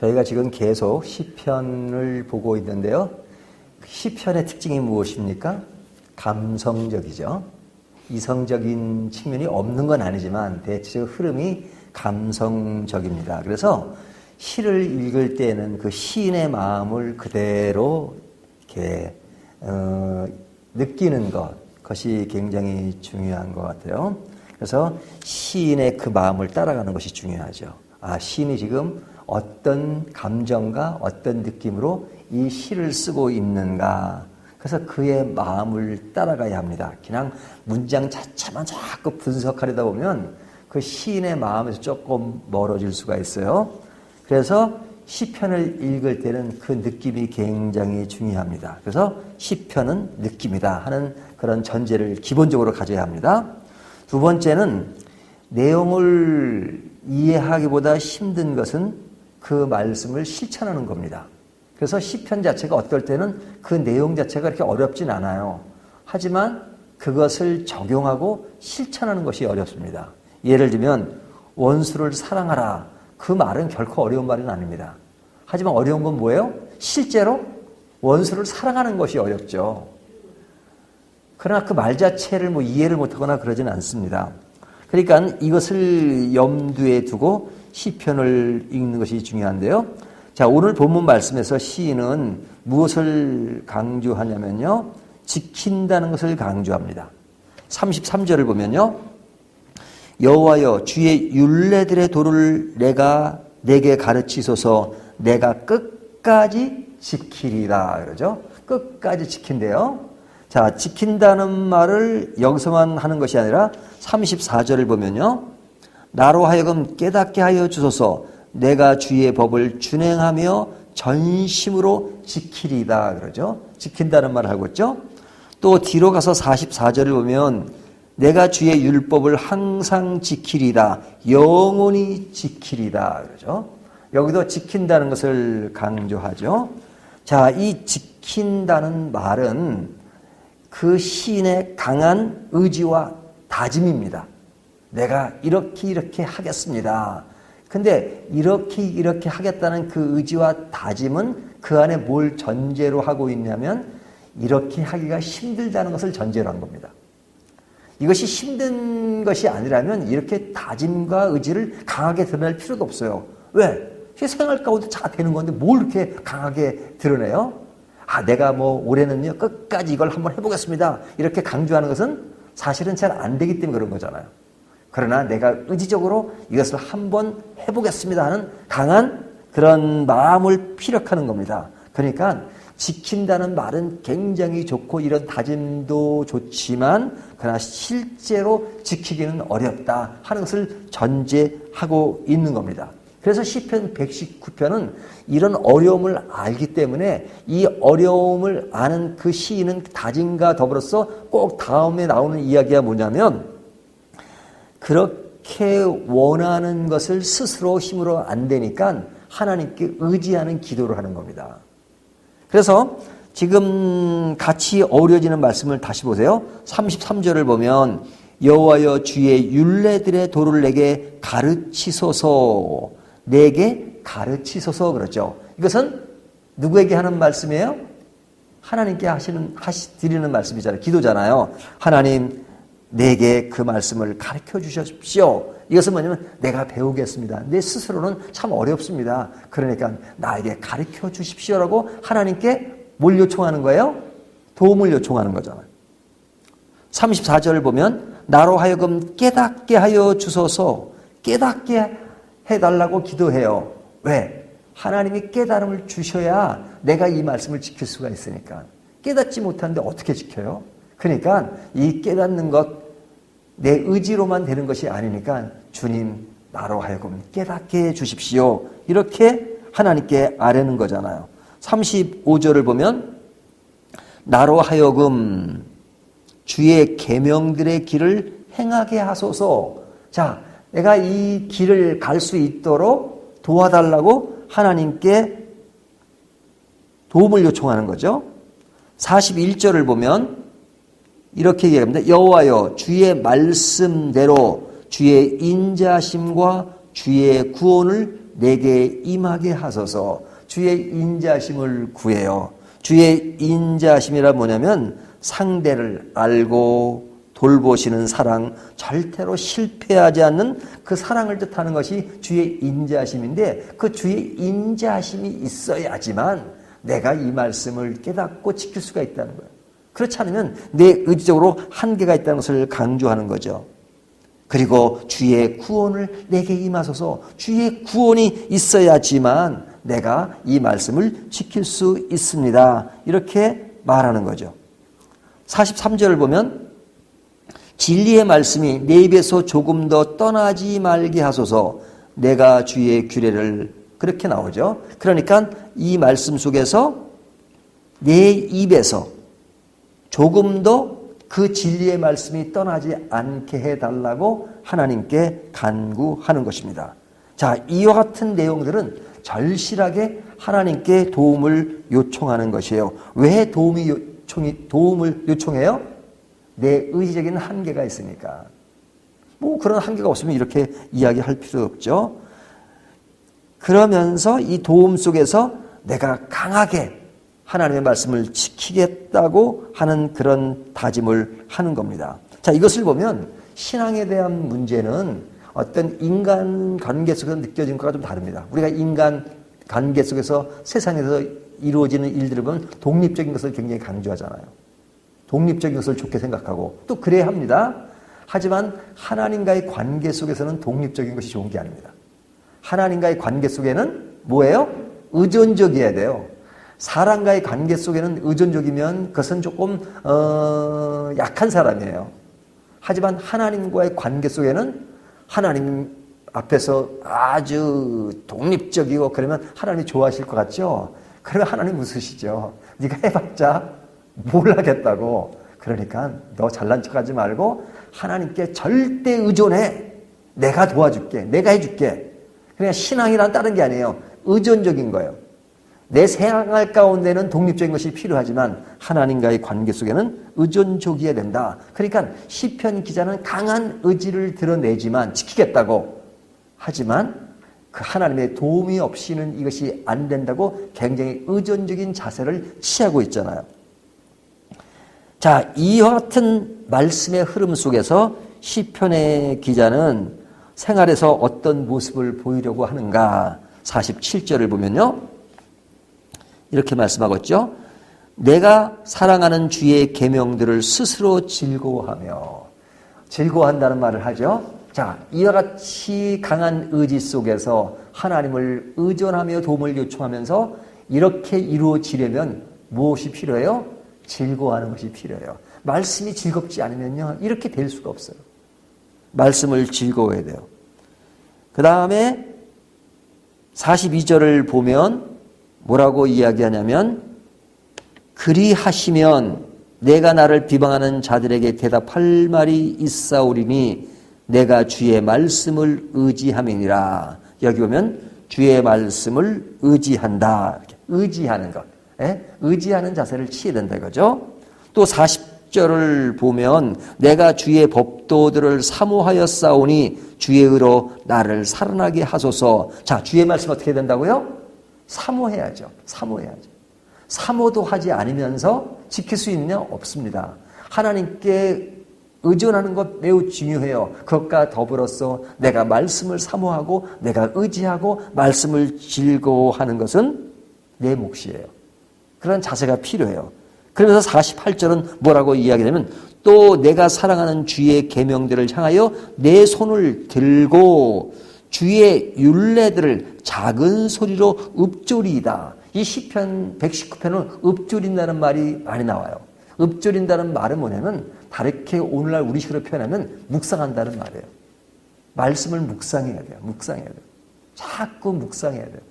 저희가 지금 계속 시편을 보고 있는데요. 시편의 특징이 무엇입니까? 감성적이죠. 이성적인 측면이 없는 건 아니지만 대체적 흐름이 감성적입니다. 그래서 시를 읽을 때는 그 시인의 마음을 그대로 이렇게 느끼는 그것이 굉장히 중요한 것 같아요. 그래서 시인의 그 마음을 따라가는 것이 중요하죠. 시인이 지금 어떤 감정과 어떤 느낌으로 이 시를 쓰고 있는가. 그래서 그의 마음을 따라가야 합니다. 그냥 문장 자체만 자꾸 분석하려다 보면 그 시인의 마음에서 조금 멀어질 수가 있어요. 그래서 시편을 읽을 때는 그 느낌이 굉장히 중요합니다. 그래서 시편은 느낌이다 하는 그런 전제를 기본적으로 가져야 합니다. 두 번째는 내용을 이해하기보다 힘든 것은 그 말씀을 실천하는 겁니다. 그래서 시편 자체가 어떨 때는 그 내용 자체가 그렇게 어렵진 않아요. 하지만 그것을 적용하고 실천하는 것이 어렵습니다. 예를 들면 원수를 사랑하라. 그 말은 결코 어려운 말은 아닙니다. 하지만 어려운 건 뭐예요? 실제로 원수를 사랑하는 것이 어렵죠. 그러나 그 말 자체를 이해를 못하거나 그러지는 않습니다. 그러니까 이것을 염두에 두고 시편을 읽는 것이 중요한데요. 자, 오늘 본문 말씀에서 시인은 무엇을 강조하냐면요. 지킨다는 것을 강조합니다. 33절을 보면요. 여호와여 주의 율례들의 도를 내게 가르치소서 내가 끝까지 지키리라 그러죠. 끝까지 지킨대요. 자, 지킨다는 말을 여기서만 하는 것이 아니라 34절을 보면요. 나로 하여금 깨닫게 하여 주소서 내가 주의 법을 준행하며 전심으로 지키리다 그러죠. 지킨다는 말을 하고 있죠. 또 뒤로 가서 44절을 보면 내가 주의 율법을 항상 지키리다 영원히 지키리다 그러죠. 여기도 지킨다는 것을 강조하죠. 자, 이 지킨다는 말은 그 시인의 강한 의지와 다짐입니다. 내가 이렇게 하겠습니다. 근데 이렇게 하겠다는 그 의지와 다짐은 그 안에 뭘 전제로 하고 있냐면 이렇게 하기가 힘들다는 것을 전제로 한 겁니다. 이것이 힘든 것이 아니라면 이렇게 다짐과 의지를 강하게 드러낼 필요도 없어요. 왜? 생활 가운데 잘 되는 건데 뭘 이렇게 강하게 드러내요? 내가 올해는요 끝까지 이걸 한번 해보겠습니다. 이렇게 강조하는 것은 사실은 잘 안 되기 때문에 그런 거잖아요. 그러나 내가 의지적으로 이것을 한번 해보겠습니다 하는 강한 그런 마음을 피력하는 겁니다. 그러니까 지킨다는 말은 굉장히 좋고 이런 다짐도 좋지만 그러나 실제로 지키기는 어렵다 하는 것을 전제하고 있는 겁니다. 그래서 시편 119편은 이런 어려움을 알기 때문에 이 어려움을 아는 그 시인은 다짐과 더불어서 꼭 다음에 나오는 이야기가 뭐냐면 그렇게 원하는 것을 스스로 힘으로 안 되니까 하나님께 의지하는 기도를 하는 겁니다. 그래서 지금 같이 어우러지는 말씀을 다시 보세요. 33절을 보면 여호와여 주의 율례들의 도를 내게 가르치소서 내게 가르치소서 그러죠. 이것은 누구에게 하는 말씀이에요? 하나님께 드리는 말씀이잖아요. 기도잖아요. 하나님 내게 그 말씀을 가르쳐 주십시오. 이것은 뭐냐면 내가 배우겠습니다. 내 스스로는 참 어렵습니다. 그러니까 나에게 가르쳐 주십시오라고 하나님께 뭘 요청하는 거예요? 도움을 요청하는 거잖아요. 34절을 보면 나로 하여금 깨닫게 하여 주소서 깨닫게 해달라고 기도해요. 왜? 하나님이 깨달음을 주셔야 내가 이 말씀을 지킬 수가 있으니까. 깨닫지 못하는데 어떻게 지켜요? 그러니까 이 깨닫는 것 내 의지로만 되는 것이 아니니까 주님 나로 하여금 깨닫게 해 주십시오. 이렇게 하나님께 아뢰는 거잖아요. 35절을 보면 나로 하여금 주의 계명들의 길을 행하게 하소서. 자, 내가 이 길을 갈 수 있도록 도와달라고 하나님께 도움을 요청하는 거죠. 41절을 보면 이렇게 얘기합니다. 여호와여 주의 말씀대로 주의 인자심과 주의 구원을 내게 임하게 하소서. 주의 인자하심을 구해요. 주의 인자하심이라 뭐냐면 상대를 알고 돌보시는 사랑, 절대로 실패하지 않는 그 사랑을 뜻하는 것이 주의 인자하심인데, 그 주의 인자하심이 있어야지만 내가 이 말씀을 깨닫고 지킬 수가 있다는 거예요. 그렇지 않으면 내 의지적으로 한계가 있다는 것을 강조하는 거죠. 그리고 주의 구원을 내게 임하소서. 주의 구원이 있어야지만 내가 이 말씀을 지킬 수 있습니다. 이렇게 말하는 거죠. 43절을 보면 진리의 말씀이 내 입에서 조금 더 떠나지 말게 하소서. 내가 주의 규례를, 그렇게 나오죠. 그러니까 이 말씀 속에서 내 입에서 조금 더 그 진리의 말씀이 떠나지 않게 해달라고 하나님께 간구하는 것입니다. 자, 이와 같은 내용들은 절실하게 하나님께 도움을 요청하는 것이에요. 왜 도움을 요청해요? 내 의지적인 한계가 있으니까. 뭐 그런 한계가 없으면 이렇게 이야기할 필요 없죠. 그러면서 이 도움 속에서 내가 강하게 하나님의 말씀을 지키겠다고 하는 그런 다짐을 하는 겁니다. 자, 이것을 보면 신앙에 대한 문제는 어떤 인간 관계 속에서 느껴지는 것과 좀 다릅니다. 우리가 인간 관계 속에서 세상에서 이루어지는 일들을 보면 독립적인 것을 굉장히 강조하잖아요. 독립적인 것을 좋게 생각하고 또 그래야 합니다. 하지만 하나님과의 관계 속에서는 독립적인 것이 좋은 게 아닙니다. 하나님과의 관계 속에는 뭐예요? 의존적이어야 돼요. 사람과의 관계 속에는 의존적이면 그것은 조금 약한 사람이에요. 하지만 하나님과의 관계 속에는 하나님 앞에서 아주 독립적이고 그러면 하나님이 좋아하실 것 같죠? 그러면 하나님 웃으시죠. 네가 해봤자 뭘 하겠다고. 그러니까 너 잘난 척하지 말고 하나님께 절대 의존해. 내가 도와줄게. 내가 해줄게. 그냥 신앙이란 다른 게 아니에요. 의존적인 거예요. 내 생활 가운데는 독립적인 것이 필요하지만 하나님과의 관계 속에는 의존적이어야 된다. 그러니까 시편 기자는 강한 의지를 드러내지만 지키겠다고 하지만 그 하나님의 도움이 없이는 이것이 안 된다고 굉장히 의존적인 자세를 취하고 있잖아요. 자, 이와 같은 말씀의 흐름 속에서 시편의 기자는 생활에서 어떤 모습을 보이려고 하는가? 47절을 보면요. 이렇게 말씀하고 있죠. 내가 사랑하는 주의 계명들을 스스로 즐거워하며. 즐거워한다는 말을 하죠. 자, 이와 같이 강한 의지 속에서 하나님을 의존하며 도움을 요청하면서 이렇게 이루어지려면 무엇이 필요해요? 즐거워하는 것이 필요해요. 말씀이 즐겁지 않으면요, 이렇게 될 수가 없어요. 말씀을 즐거워해야 돼요. 그 다음에 42절을 보면 뭐라고 이야기하냐면 그리하시면 내가 나를 비방하는 자들에게 대답할 말이 있사오리니 내가 주의 말씀을 의지함이니라. 여기 보면 주의 말씀을 의지한다. 이렇게 의지하는 것. 의지하는 자세를 취해야 된다 이거죠. 또 40절을 보면 내가 주의 법도들을 사모하였사오니 주의 의로 나를 살아나게 하소서. 자, 주의 말씀 어떻게 해야 된다고요? 사모해야죠. 사모해야죠. 사모도 하지 않으면서 지킬 수 있느냐? 없습니다. 하나님께 의존하는 것 매우 중요해요. 그것과 더불어서 내가 말씀을 사모하고 내가 의지하고 말씀을 즐거워하는 것은 내 몫이에요. 그런 자세가 필요해요. 그러면서 48절은 뭐라고 이야기하냐면 또 내가 사랑하는 주의 계명들을 향하여 내 손을 들고 주의 율례들을 작은 소리로 읊조리이다. 이 시편 119편은 읊조린다는 말이 많이 나와요. 읊조린다는 말은 뭐냐면 다르게 오늘날 우리식으로 표현하면 묵상한다는 말이에요. 말씀을 묵상해야 돼요. 묵상해야 돼요. 자꾸 묵상해야 돼요.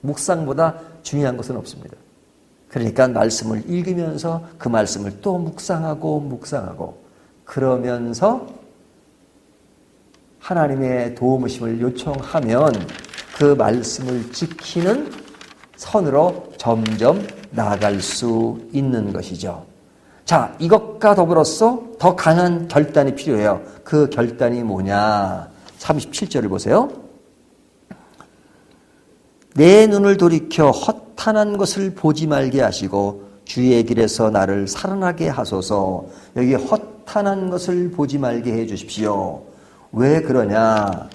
묵상보다 중요한 것은 없습니다. 그러니까 말씀을 읽으면서 그 말씀을 또 묵상하고 그러면서 하나님의 도움을 요청하면 그 말씀을 지키는 선으로 점점 나아갈 수 있는 것이죠. 자, 이것과 더불어서 더 강한 결단이 필요해요. 그 결단이 뭐냐? 37절을 보세요. 내 눈을 돌이켜 허탄한 것을 보지 말게 하시고 주의 길에서 나를 살아나게 하소서. 여기 허탄한 것을 보지 말게 해 주십시오. 왜 그러냐?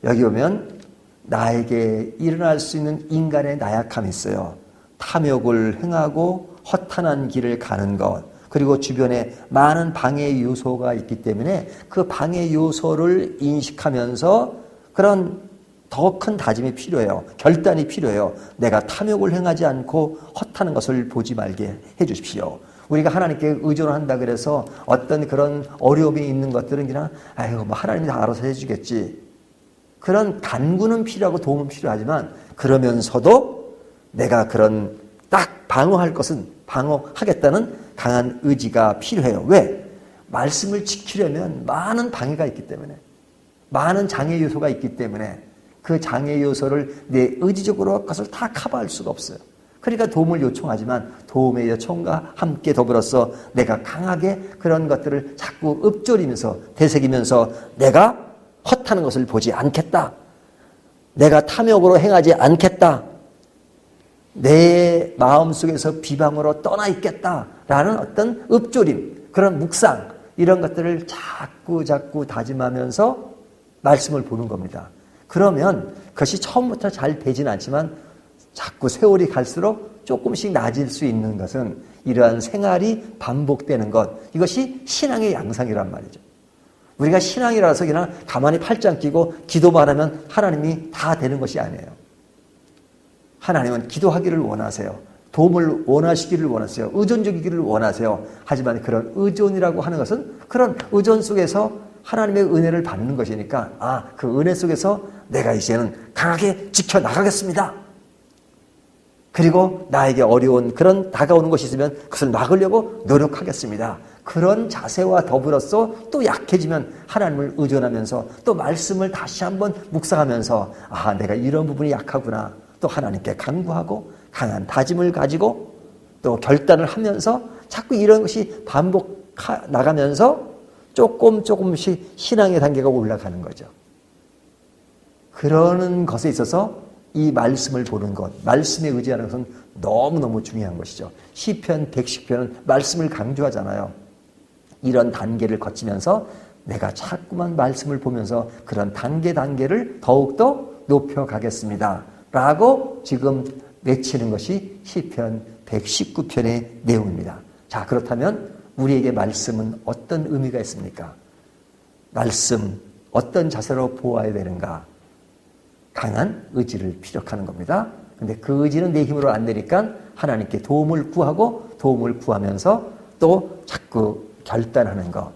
여기 보면 나에게 일어날 수 있는 인간의 나약함이 있어요. 탐욕을 행하고 허탄한 길을 가는 것, 그리고 주변에 많은 방해 요소가 있기 때문에 그 방해 요소를 인식하면서 그런 더 큰 다짐이 필요해요. 결단이 필요해요. 내가 탐욕을 행하지 않고 허탄한 것을 보지 말게 해 주십시오. 우리가 하나님께 의존한다 그래서 어떤 그런 어려움이 있는 것들은 그냥 아이고 뭐 하나님이 다 알아서 해주겠지. 그런 간구는 필요하고 도움은 필요하지만 그러면서도 내가 그런 딱 방어할 것은 방어하겠다는 강한 의지가 필요해요. 왜? 말씀을 지키려면 많은 방해가 있기 때문에, 많은 장애 요소가 있기 때문에 그 장애 요소를 내 의지적으로 그것을 다 커버할 수가 없어요. 그러니까 도움을 요청하지만 도움의 요청과 함께 더불어서 내가 강하게 그런 것들을 자꾸 읊조리면서 되새기면서 내가 허탄한 것을 보지 않겠다. 내가 탐욕으로 행하지 않겠다. 내 마음속에서 비방으로 떠나 있겠다라는 어떤 읊조림, 그런 묵상, 이런 것들을 자꾸 다짐하면서 말씀을 보는 겁니다. 그러면 그것이 처음부터 잘 되진 않지만 자꾸 세월이 갈수록 조금씩 나아질 수 있는 것은 이러한 생활이 반복되는 것, 이것이 신앙의 양상이란 말이죠. 우리가 신앙이라서 그냥 가만히 팔짱 끼고 기도만 하면 하나님이 다 되는 것이 아니에요. 하나님은 기도하기를 원하세요. 도움을 원하시기를 원하세요. 의존적이기를 원하세요. 하지만 그런 의존이라고 하는 것은 그런 의존 속에서 하나님의 은혜를 받는 것이니까 그 은혜 속에서 내가 이제는 강하게 지켜나가겠습니다. 그리고 나에게 어려운 그런 다가오는 것이 있으면 그것을 막으려고 노력하겠습니다. 그런 자세와 더불어서 또 약해지면 하나님을 의존하면서 또 말씀을 다시 한번 묵상하면서 내가 이런 부분이 약하구나. 또 하나님께 간구하고 강한 다짐을 가지고 또 결단을 하면서 자꾸 이런 것이 반복 나가면서 조금씩 신앙의 단계가 올라가는 거죠. 그러는 것에 있어서 이 말씀을 보는 것, 말씀에 의지하는 것은 너무너무 중요한 것이죠. 시편 110편은 말씀을 강조하잖아요. 이런 단계를 거치면서 내가 자꾸만 말씀을 보면서 그런 단계를 더욱더 높여가겠습니다. 라고 지금 외치는 것이 시편 119편의 내용입니다. 자, 그렇다면 우리에게 말씀은 어떤 의미가 있습니까? 말씀, 어떤 자세로 보아야 되는가? 강한 의지를 피력하는 겁니다. 근데 그 의지는 내 힘으로 안 되니까 하나님께 도움을 구하고 도움을 구하면서 또 자꾸 결단하는 것.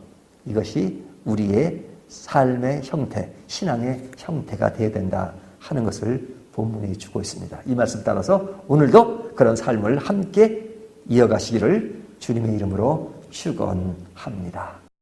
이것이 우리의 삶의 형태, 신앙의 형태가 되어야 된다 하는 것을 본문이 주고 있습니다. 이 말씀 따라서 오늘도 그런 삶을 함께 이어가시기를 주님의 이름으로 축원합니다.